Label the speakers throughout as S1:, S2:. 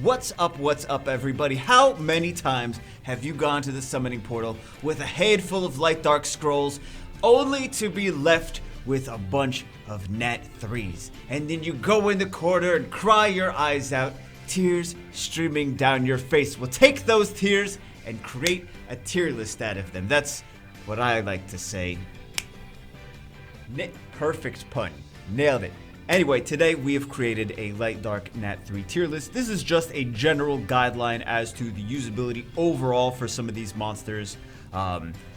S1: What's up, everybody? How many times have you gone to the summoning portal with a handful of light dark scrolls only to be left with a bunch of Nat-3s? And then you go in the corner and cry your eyes out, tears streaming down your face. Well, take those tears and create a tier list out of them. That's what I like to say. Perfect pun. Nailed it. Anyway, today we have created a light dark Nat-3 tier list. This is just a general guideline as to the usability overall for some of these monsters.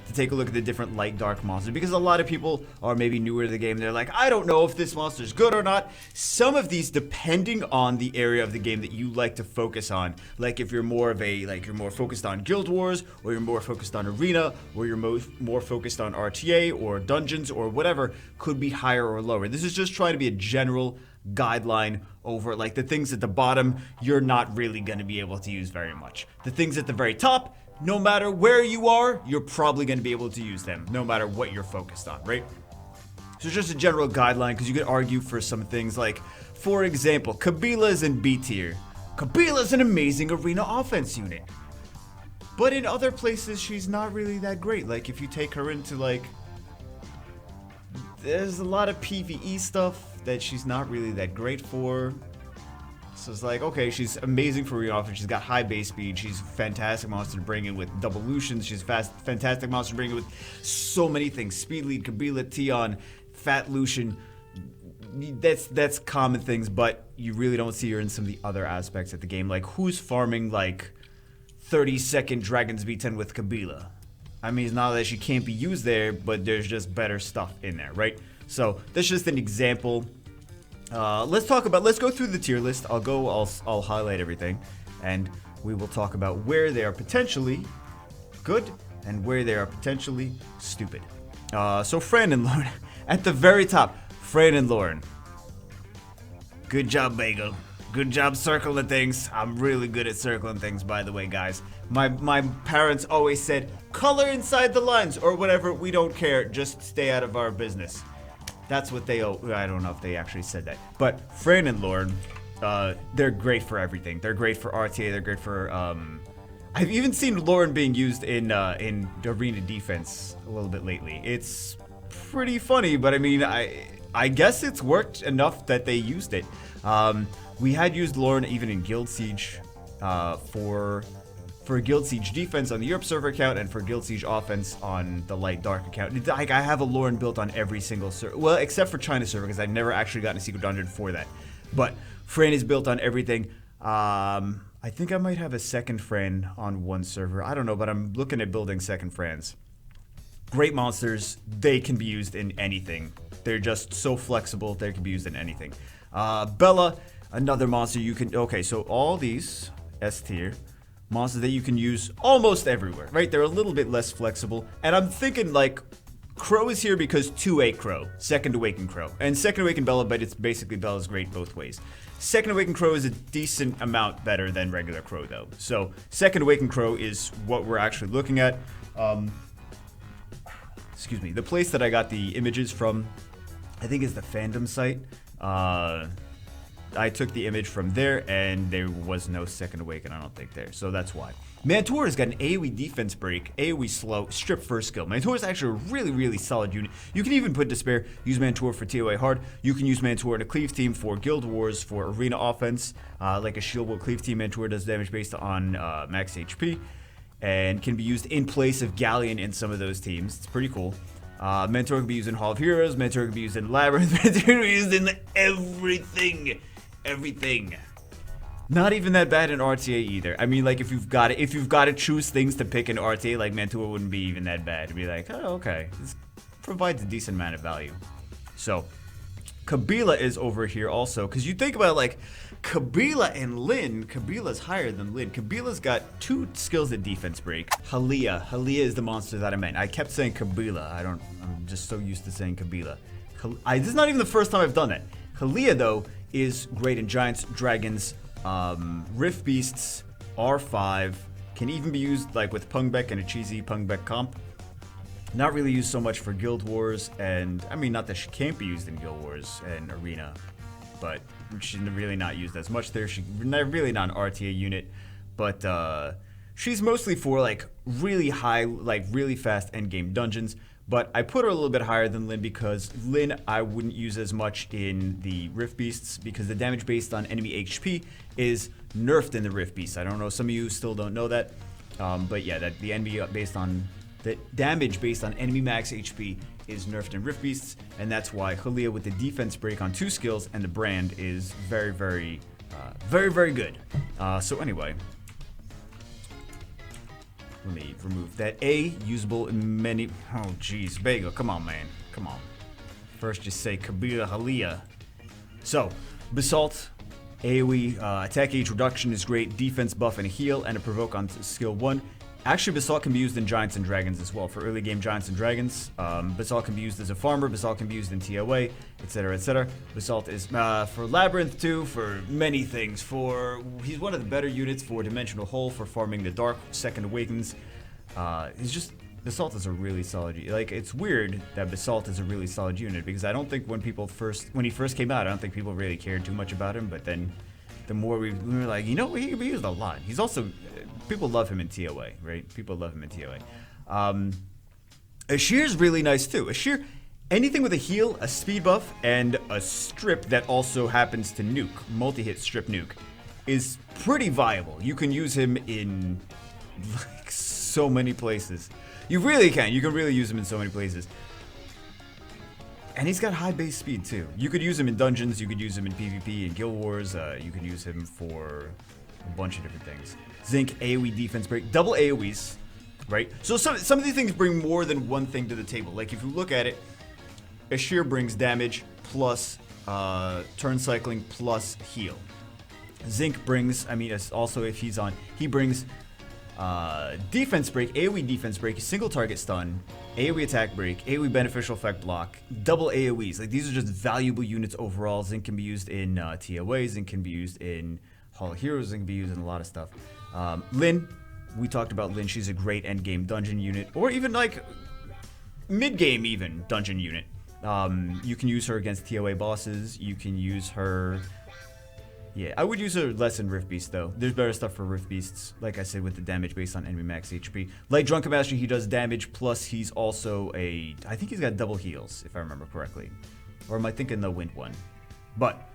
S1: To take a look at the different light dark monsters, because a lot of people are maybe newer to the game. They're like, I don't know if this monster is good or not. Some of these, depending on the area of the game that you like to focus on, like if you're more of a you're more focused on Guild Wars, or you're more focused on Arena, or you're more focused on RTA or Dungeons or whatever, could be higher or lower. This is just trying to be a general guideline over like the things at the bottom you're not really going to be able to use very much. The things at the very top, no matter where you are, you're probably going to be able to use them, no matter what you're focused on, right? So just a general guideline, because you could argue for some things like, for example, Kabila is in B tier. Kabila is an amazing arena offense unit. But in other places, she's not really that great. Like, if you take her into, like, there's a lot of PvE stuff that she's not really that great for. So it's like, okay, she's amazing for arena offense. She's got high base speed. She's a fantastic monster to bring in with devolutions. She's fantastic monster to bring in with so many things. Speed lead, Kabila, Tiana, Fat Lucian. That's common things, but you really don't see her in some of the other aspects of the game. Like, who's farming like 30-second Dragon's V10 with Kabila? I mean, it's not that she can't be used there, but there's just better stuff in there, right? So that's just an example. Let's go through the tier list. I'll highlight everything, and we will talk about where they are potentially good and where they are potentially stupid. So Fran and Lauren, at the very top, Fran and Lauren. Good job, Bagel. Good job circling things. I'm really good at circling things, by the way, guys. My parents always said, color inside the lines, or whatever, we don't care, just stay out of our business. That's what I don't know if they actually said that. But Fran and Lauren, they're great for everything. They're great for RTA, they're great for, I've even seen Lauren being used in arena defense a little bit lately. It's pretty funny, but I mean, I guess it's worked enough that they used it. We had used Lauren even in Guild Siege, for Guild Siege defense on the Europe server account and for Guild Siege offense on the Light Dark account. Like, I have a Lauren built on every single server, well, except for China server, because I've never actually gotten a secret dungeon for that. But Fran is built on everything. I think I might have a second Fran on one server. I don't know, but I'm looking at building second Frans. Great monsters. They can be used in anything. They're just so flexible. They can be used in anything. Bella, another monster you can... Okay, so all these S tier monsters that you can use almost everywhere, right? They're a little bit less flexible. And I'm thinking, like, Crow is here because 2A Crow, Second Awakened Crow. And Second Awakened Bella, but it's basically Bella's great both ways. Second Awakened Crow is a decent amount better than regular Crow, though. So Second Awakened Crow is what we're actually looking at. Excuse me. The place that I got the images from, I think, is the fandom site. I took the image from there, and there was no Second Awaken, I don't think, there. So that's why. Manticore has got an AoE defense break, AoE slow, strip first skill. Manticore is actually a really, really solid unit. You can even put Despair, use Manticore for TOA hard. You can use Manticore in a cleave team for Guild Wars, for arena offense. Like a shield will cleave team, Manticore does damage based on max HP. And can be used in place of Galleon in some of those teams. It's pretty cool. Mentor can be used in Hall of Heroes. Mentor can be used in Labyrinth. Mentor can be used in everything. Everything. Not even that bad in RTA either. I mean, like, if you've got to choose things to pick in RTA, like Mentor wouldn't be even that bad. It'd be like, oh, okay, this provides a decent amount of value. So, Kabila is over here also, because you think about, like, Kabila and Lyn. Kabila's higher than Lyn. Kabila's got 2 skills at defense break. Halia is the monster that I meant. I kept saying Kabila. I'm just so used to saying Kabila. This is not even the first time I've done that. Halia, though, is great in Giants, Dragons, Rift Beasts, R5. Can even be used like with Pungbeck and a cheesy Pungbeck comp. Not really used so much for Guild Wars, and I mean, not that she can't be used in Guild Wars and Arena, but she's really not used as much there. She's really not an RTA unit, but she's mostly for like really high, like really fast endgame dungeons. But I put her a little bit higher than Lyn because Lyn I wouldn't use as much in the Rift Beasts because the damage based on enemy HP is nerfed in the Rift Beasts. I don't know, some of you still don't know that. But yeah, that the enemy based on the damage based on enemy max HP is nerfed in Rift Beasts, and that's why Halia with the defense break on 2 skills and the brand is very, very good. So anyway, let me remove that A, usable in many. Oh geez, Bagel, come on, man, come on. First, just say Kabila Halia. So, Basalt, AoE attack age reduction is great, defense buff and a heal, and a provoke on skill 1. Actually, Basalt can be used in Giants and Dragons as well. For early game Giants and Dragons, Basalt can be used as a farmer, Basalt can be used in TOA, etc, etc. Basalt is for Labyrinth too, for many things. He's one of the better units for Dimensional Hole, for farming the Dark, Second Awakens. Basalt is a really solid, like, it's weird that Basalt is a really solid unit, because I don't think when he first came out, I don't think people really cared too much about him, but then the more we were like, you know, he can be used a lot. He's also, people love him in TOA, right? People love him in TOA. Ashir's really nice too. Ashir, anything with a heal, a speed buff, and a strip that also happens to nuke, multi-hit strip nuke, is pretty viable. You can use him in like so many places. You really can. You can really use him in so many places. And he's got high base speed too. You could use him in dungeons, you could use him in PvP and Guild Wars, you could use him for a bunch of different things. Zinc, AoE defense break, double AoEs, right? So some of these things bring more than one thing to the table. Like if you look at it, Ashir brings damage plus turn cycling plus heal. Zinc brings, I mean, also if he's on, he brings defense break, AoE defense break, single target stun, AoE attack break, AoE beneficial effect block, double AoEs. Like these are just valuable units overall. Zinc can be used in TOA, Zinc can be used in Hall of Heroes, Zinc can be used in a lot of stuff. Lyn, we talked about Lyn. She's a great end game dungeon unit, or even like mid game even dungeon unit. You can use her against TOA bosses. You can use her. Yeah, I would use her less in Rift Beasts though. There's better stuff for Rift Beasts, like I said, with the damage based on enemy max HP. Like Drunken Master, he does damage, plus he's also I think he's got double heals, if I remember correctly. Or am I thinking the Wind one? But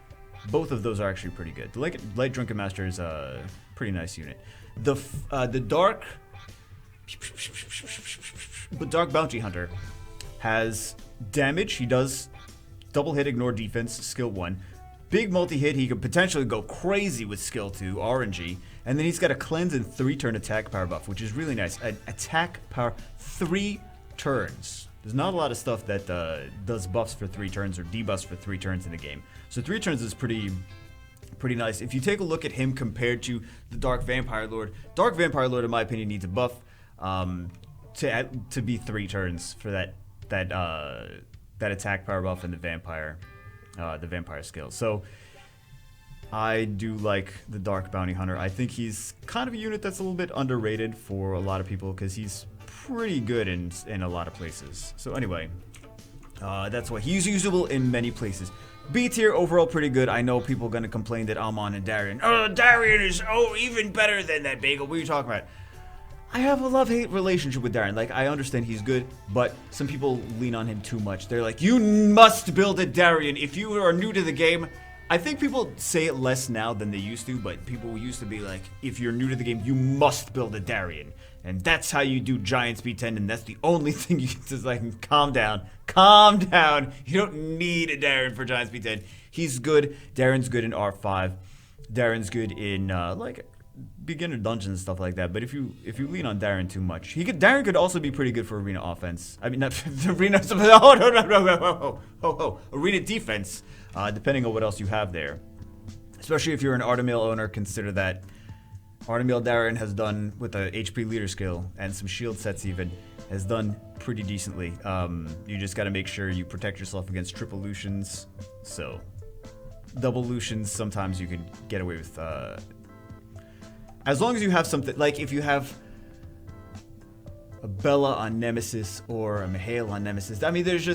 S1: both of those are actually pretty good. The Light Drunken Master is a pretty nice unit. The Dark Bounty Hunter has damage. He does double hit, ignore defense, skill 1. Big multi-hit, he could potentially go crazy with skill 2, RNG. And then he's got a cleanse and 3-turn attack power buff, which is really nice. An attack power 3 turns. There's not a lot of stuff that does buffs for 3 turns or debuffs for 3 turns in the game. So 3 turns is pretty nice. If you take a look at him compared to the Dark Vampire Lord in my opinion needs a buff to be 3 turns for that attack power buff and the vampire skill. So I do like the Dark Bounty Hunter. I think he's kind of a unit that's a little bit underrated for a lot of people because he's pretty good in a lot of places. So anyway, that's why he's usable in many places. B tier overall pretty good. I know people are gonna complain that Almon and Darian. Oh, Darian is even better than that Bagel. What are you talking about? I have a love-hate relationship with Darian. Like, I understand he's good, but some people lean on him too much. They're like, you must build a Darian. If you are new to the game, I think people say it less now than they used to, but people used to be like, if you're new to the game, you must build a Darian. And that's how you do Giant Speed 10, and that's the only thing you can just like, calm down. Calm down. You don't need a Darian for Giant Speed 10. He's good. Darian's good in R5. Darian's good in, like, beginner dungeons and stuff like that, but if you lean on Darian too much, Darian could also be pretty good for arena offense. I mean, not arena. Arena defense, depending on what else you have there. Especially if you're an Artemill owner, consider that Artemill Darian has done with a HP leader skill and some shield sets even has done pretty decently. You just got to make sure you protect yourself against triple Lucians. So double Lucians, sometimes you can get away with. As long as you have something, like if you have a Bella on Nemesis or a Mihail on Nemesis. I mean, there's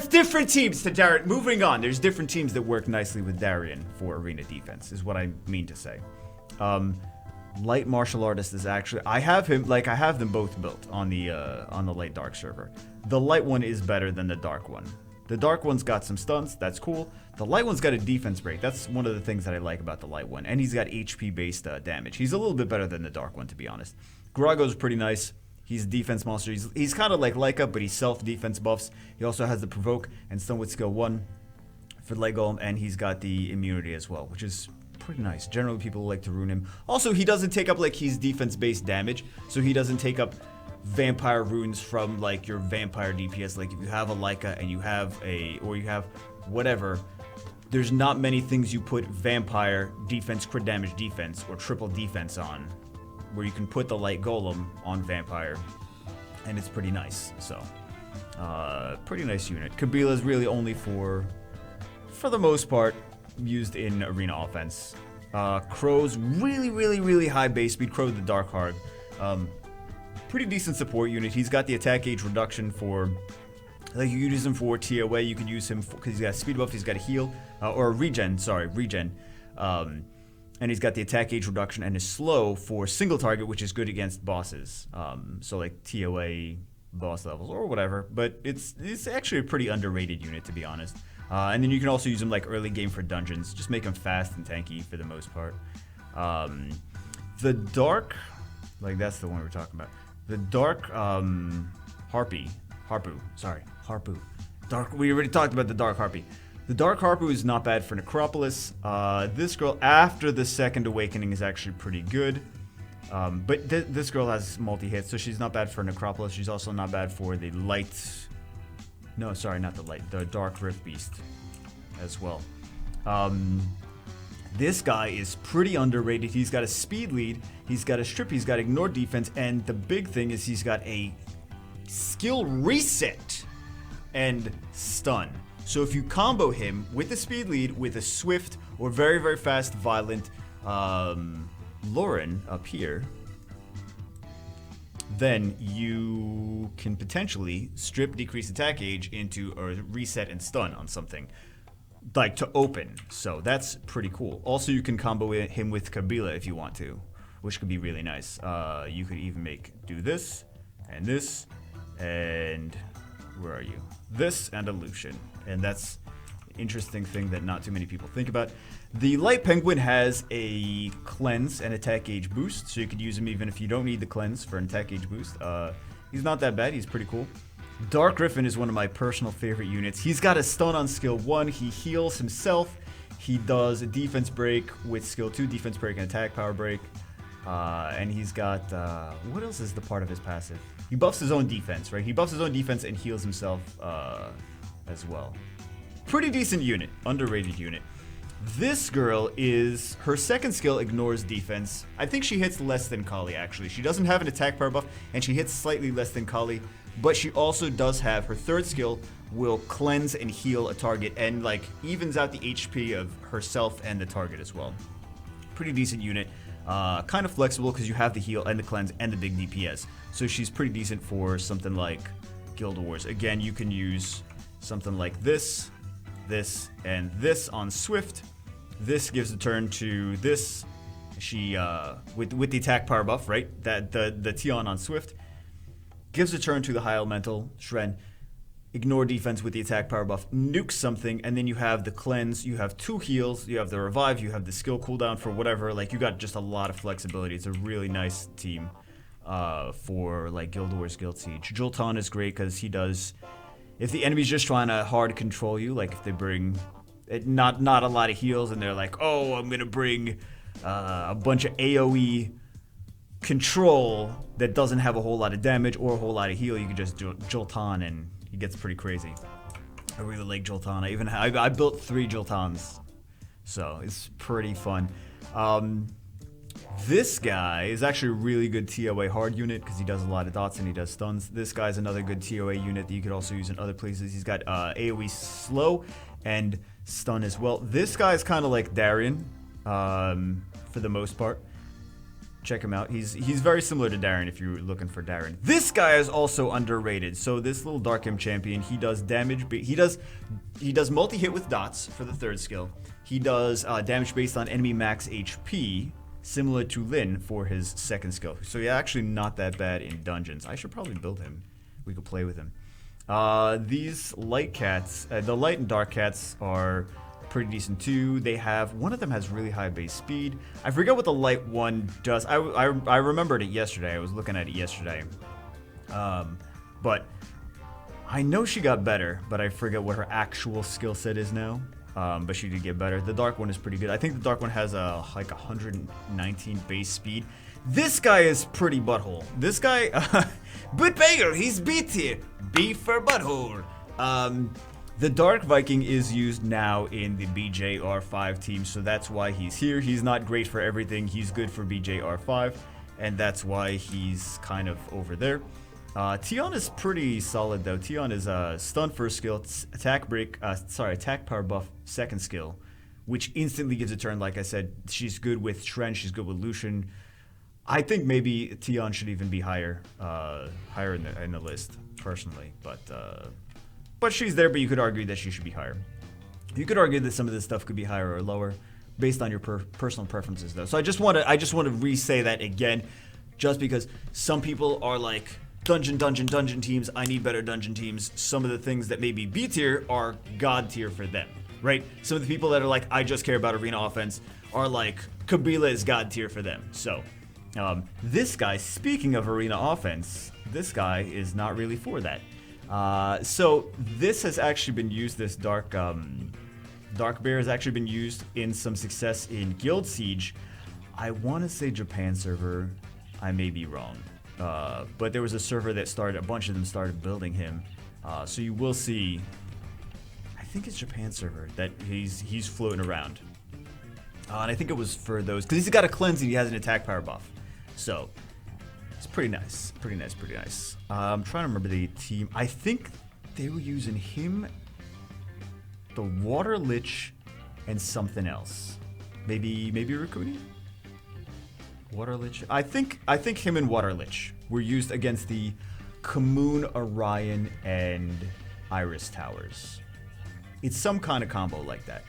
S1: different teams to Darien. Moving on, there's different teams that work nicely with Darien for arena defense, is what I mean to say. Light martial artist is actually, I have them both built on the light dark server. The light one is better than the dark one. The dark one's got some stunts, that's cool. The light one's got a defense break. That's one of the things that I like about the light one. And he's got HP based damage. He's a little bit better than the dark one, to be honest. Grago's pretty nice. He's a defense monster. He's kind of like Leica, but he's self-defense buffs. He also has the provoke and stun with skill 1 for light golem, and he's got the immunity as well, which is pretty nice. Generally, people like to rune him. Also, he doesn't take up, like, he's defense-based damage, so he doesn't take up vampire runes from, like, your vampire DPS. Like, if you have a Leica and you have whatever, there's not many things you put vampire defense, crit damage defense, or triple defense on, where you can put the light golem on vampire, and it's pretty nice. So, pretty nice unit. Kabila is really only for the most part, used in arena offense. Crow's really high base speed. Crow the Dark Hard. Pretty decent support unit. He's got the attack gauge reduction for, like, you can use him for TOA. You can use him because he's got a speed buff. He's got a heal or a regen. Sorry, regen. And he's got the attack gauge reduction and is slow for single target, which is good against bosses. So like TOA boss levels or whatever. But it's actually a pretty underrated unit, to be honest. And then you can also use him like early game for dungeons. Just make him fast and tanky for the most part. The dark, like that's the one we're talking about. The dark Harpy. Dark. We already talked about the dark Harpy. The Dark Harpy is not bad for Necropolis. This girl, after the second awakening, is actually pretty good. But this girl has multi-hits, so she's not bad for Necropolis. She's also not bad for the light... No, sorry, not the light. The Dark Rift Beast as well. This guy is pretty underrated. He's got a speed lead, he's got a strip, he's got ignore defense, and the big thing is he's got a skill reset and stun. So if you combo him with a speed lead, with a swift or very fast violent Lauren up here, then you can potentially strip, decrease attack gauge into a reset and stun on something, like to open. So that's pretty cool. Also, you can combo him with Kabila if you want to, which could be really nice. You could even do this, and where are you? This and Illusion. And that's an interesting thing that not too many people think about. The Light Penguin has a cleanse and attack gauge boost, so you could use him even if you don't need the cleanse for an attack gauge boost. He's not that bad, he's pretty cool. Dark Griffin is one of my personal favorite units. He's got a stun on skill 1, he heals himself, he does a defense break with skill 2, defense break and attack power break. And he's got, what else is the part of his passive? He buffs his own defense, right? He buffs his own defense and heals himself as well. Pretty decent unit, underrated unit. This girl is, her second skill ignores defense. I think she hits less than Kali, actually. She doesn't have an attack power buff, and she hits slightly less than Kali, but she also does have, her third skill will cleanse and heal a target, and like evens out the HP of herself and the target as well. Pretty decent unit. Kind of flexible because you have the heal and the cleanse and the big DPS. So she's pretty decent for something like Guild Wars. Again, you can use something like this, and this on Swift. This gives a turn to this. She, with the attack power buff, right? That the Tiana on Swift gives a turn to the High Elemental, Shren. Ignore defense with the attack power buff, nuke something, and then you have the cleanse, you have 2 heals, you have the revive, you have the skill cooldown for whatever. Like, you got just a lot of flexibility. It's a really nice team for like Guild Wars, Guild Siege. Jolton is great because he does, if the enemy's just trying to hard control you, like if they bring not a lot of heals and they're like, oh, I'm gonna bring a bunch of AoE control that doesn't have a whole lot of damage or a whole lot of heal, you can just Jolton and he gets pretty crazy. I really like Jolton. I built 3 Joltons, so it's pretty fun. This guy is actually a really good TOA hard unit because he does a lot of dots and he does stuns. This guy's another good TOA unit that you could also use in other places. He's got AoE slow and stun as well. This guy's kind of like Darien for the most part. check him out. He's very similar to Darren if you're looking for Darren. This guy is also underrated. So this little Dark Imp champion, he does damage. He does multi-hit with dots for the third skill. He does damage based on enemy max HP, similar to Lin for his second skill. So yeah, actually not that bad in dungeons. I should probably build him. We could play with him. These light cats, the light and dark cats are pretty decent too. They have, one of them has really high base speed. I forget what the light one does. I remembered it yesterday. I was looking at it yesterday. But I know she got better, but I forget what her actual skill set is now. But she did get better. The dark one is pretty good. I think the dark one has like 119 base speed. This guy is pretty butthole. This guy, but Bayer, he's B tier. B for butthole. The Dark Viking is used now in the BJR5 team, so that's why he's here. He's not great for everything. He's good for BJR5, and that's why he's kind of over there. Tiana's pretty solid though. Tiana is stun first skill, attack power buff second skill, which instantly gives a turn. Like I said, she's good with Shren, she's good with Lucian. I think maybe Tiana should even be higher in the list personally, but she's there. But you could argue that she should be higher. You could argue that some of this stuff could be higher or lower based on your personal preferences, though. So I just want to re-say that again, just because some people are like dungeon teams. I need better dungeon teams. Some of the things that may be B tier are God tier for them, right? Some of the people that are like, I just care about arena offense, are like, Kabila is God tier for them. So this guy, speaking of arena offense, this guy is not really for that. So this has actually been used, this Dark Bear has actually been used in some success in Guild Siege. I want to say Japan server, I may be wrong. But there was a server that started, a bunch of them started building him. So you will see, I think it's Japan server that he's floating around. And I think it was for those, because he's got a cleanse and he has an attack power buff. So it's pretty nice, pretty nice. I'm trying to remember the team. I think they were using him, the Water Lich, and something else. Maybe Rikuni? Water Lich. I think him and Water Lich were used against the Kamoon, Orion, and Iris Towers. It's some kind of combo like that.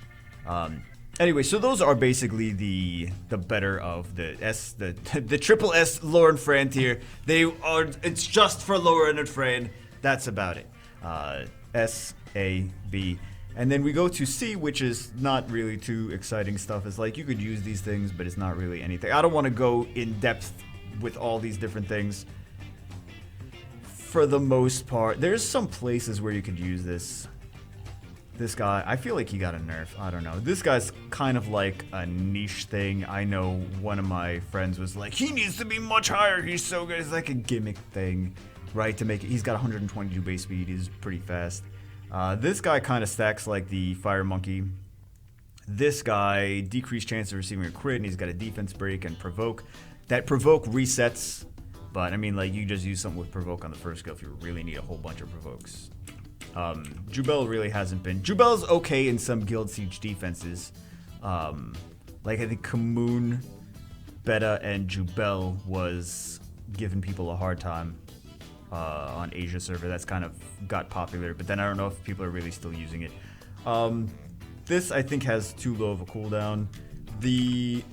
S1: Anyway, so those are basically the better of the triple S Lauren Fran tier. It's just for Lauren and Fran. That's about it. S, A, B. And then we go to C, which is not really too exciting stuff. It's like you could use these things, but it's not really anything. I don't want to go in depth with all these different things. For the most part, there's some places where you could use this. This guy, I feel like he got a nerf. I don't know. This guy's kind of like a niche thing. I know one of my friends was like, he needs to be much higher. He's so good. It's like a gimmick thing, right? To make it. He's got 122 base speed. He's pretty fast. This guy kind of stacks like the Fire Monkey. This guy, decreased chance of receiving a crit, and he's got a defense break and provoke. That provoke resets, but I mean, like, you just use something with provoke on the first skill if you really need a whole bunch of provokes. Jubel really hasn't been. Jubel's okay in some Guild Siege defenses. Like I think Kamoon, Beta, and Jubel was giving people a hard time on Asia server. That's kind of got popular, but then I don't know if people are really still using it. This I think has too low of a cooldown. The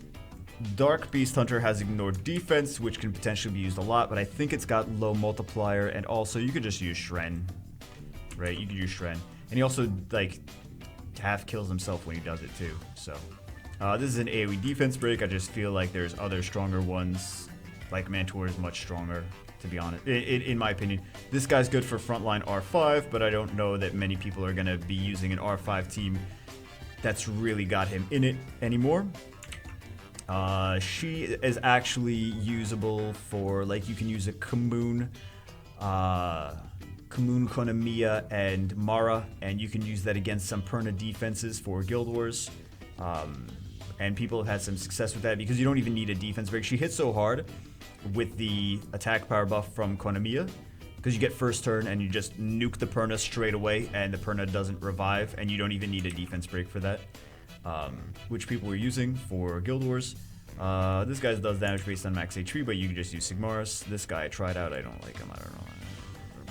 S1: Dark Beast Hunter has ignored defense, which can potentially be used a lot, but I think it's got low multiplier, and also you could just use Shren. Right, you can use Shren. And he also, like, half kills himself when he does it, too. So, this is an AoE defense break. I just feel like there's other stronger ones. Like, Mantor is much stronger, to be honest, in my opinion. This guy's good for frontline R5, but I don't know that many people are going to be using an R5 team that's really got him in it anymore. She is actually usable for, like, you can use a Kamoon, Konamiya, and Mara, and you can use that against some Perna defenses for Guild Wars. And people have had some success with that because you don't even need a defense break. She hits so hard with the attack power buff from Konamiya because you get first turn and you just nuke the Perna straight away and the Perna doesn't revive, and you don't even need a defense break for that, which people were using for Guild Wars. This guy does damage based on max HP, but you can just use Sigmarus. This guy I tried out, I don't like him, I don't know.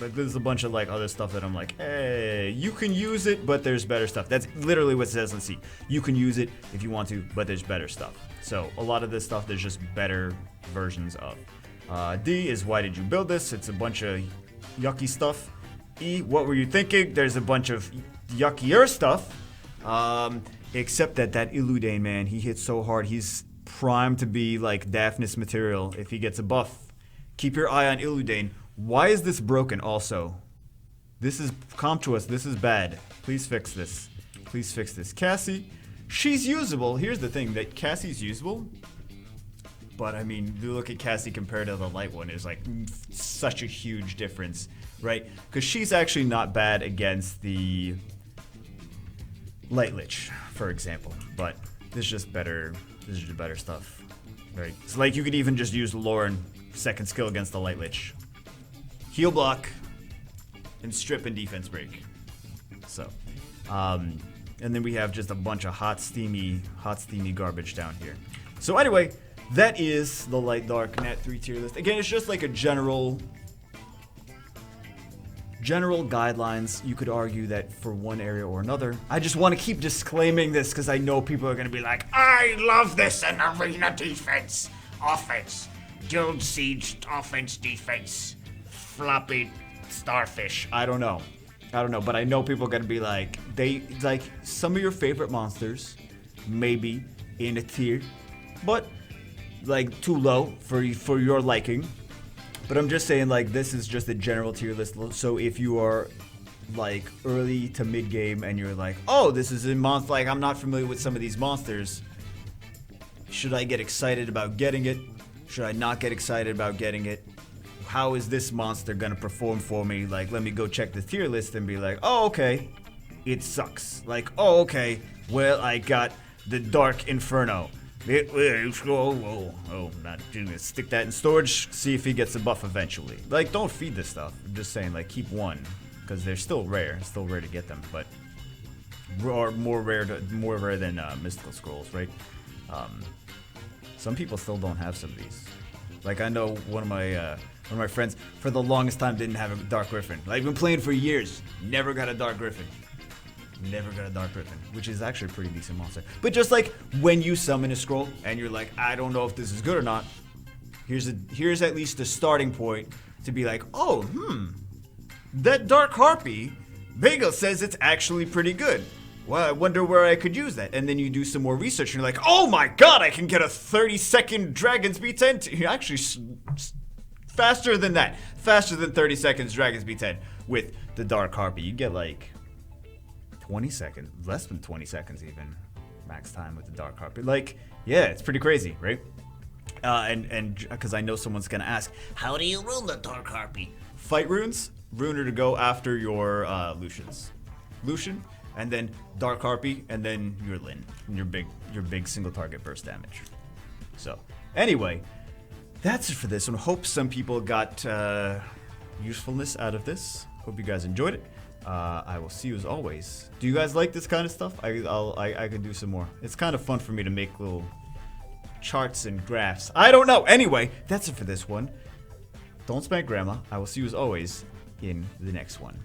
S1: But there's a bunch of like other stuff that I'm like, hey, you can use it, but there's better stuff. That's literally what it says on C. You can use it if you want to, but there's better stuff. So a lot of this stuff, there's just better versions of. D is why did you build this? It's a bunch of yucky stuff. E, what were you thinking? There's a bunch of yuckier stuff. Except that Illudane, man, he hits so hard. He's primed to be like Daphnis material if he gets a buff. Keep your eye on Illudane. Why is this broken also? This is Comptuous. This is bad. Please fix this. Please fix this. Cassie, she's usable. Here's the thing, that Cassie's usable. But I mean, you look at Cassie compared to the light one, is like such a huge difference, right? Because she's actually not bad against the Light Lich, for example. But this is just better. This is just better stuff, right? So like you could even just use Lauren second skill against the Light Lich. Heal block, and strip and defense break. So, and then we have just a bunch of hot steamy garbage down here. So anyway, that is the light dark Nat-3 tier list. Again, it's just like a general guidelines. You could argue that for one area or another. I just want to keep disclaiming this because I know people are going to be like, I love this in arena defense, offense, guild siege, offense, defense. Floppy starfish. I don't know, but I know people are gonna be like, they like some of your favorite monsters, maybe in a tier, but like too low for your liking. But I'm just saying, like, this is just a general tier list. So if you are like early to mid game and you're like, oh, this is a monster, like I'm not familiar with some of these monsters. Should I get excited about getting it? Should I not get excited about getting it? How is this monster gonna perform for me? Like, let me go check the tier list and be like, oh, okay, it sucks. Like, oh, okay, well, I got the Dark Inferno. Not gonna stick that in storage, see if he gets a buff eventually. Like, don't feed this stuff. I'm just saying, like, keep one, because they're still rare. It's still rare to get them, but more rare than Mystical Scrolls, right? Some people still don't have some of these. Like, I know one of my friends, for the longest time, didn't have a Dark Griffin. Like, been playing for years, never got a Dark Griffin. Which is actually a pretty decent monster. But just like, when you summon a scroll, and you're like, I don't know if this is good or not, here's at least a starting point to be like, oh, that Dark Harpy, Bagel says it's actually pretty good. Well, I wonder where I could use that. And then you do some more research, and you're like, oh my god, I can get a 30-second Dragon's B10. Actually, faster than that. Faster than 30 seconds Dragon's B10 with the Dark Harpy. You get like 20 seconds, less than 20 seconds even, max time with the Dark Harpy. Like, yeah, it's pretty crazy, right? And because I know someone's gonna ask, how do you rune the Dark Harpy? Fight runes, rune her to go after your Lucian, and then Dark Harpy, and then your Lyn, and your big single target burst damage. So, anyway, that's it for this one. Hope some people got usefulness out of this. Hope you guys enjoyed it. I will see you as always. Do you guys like this kind of stuff? I could do some more. It's kind of fun for me to make little charts and graphs. I don't know. Anyway, that's it for this one. Don't spank grandma. I will see you as always in the next one.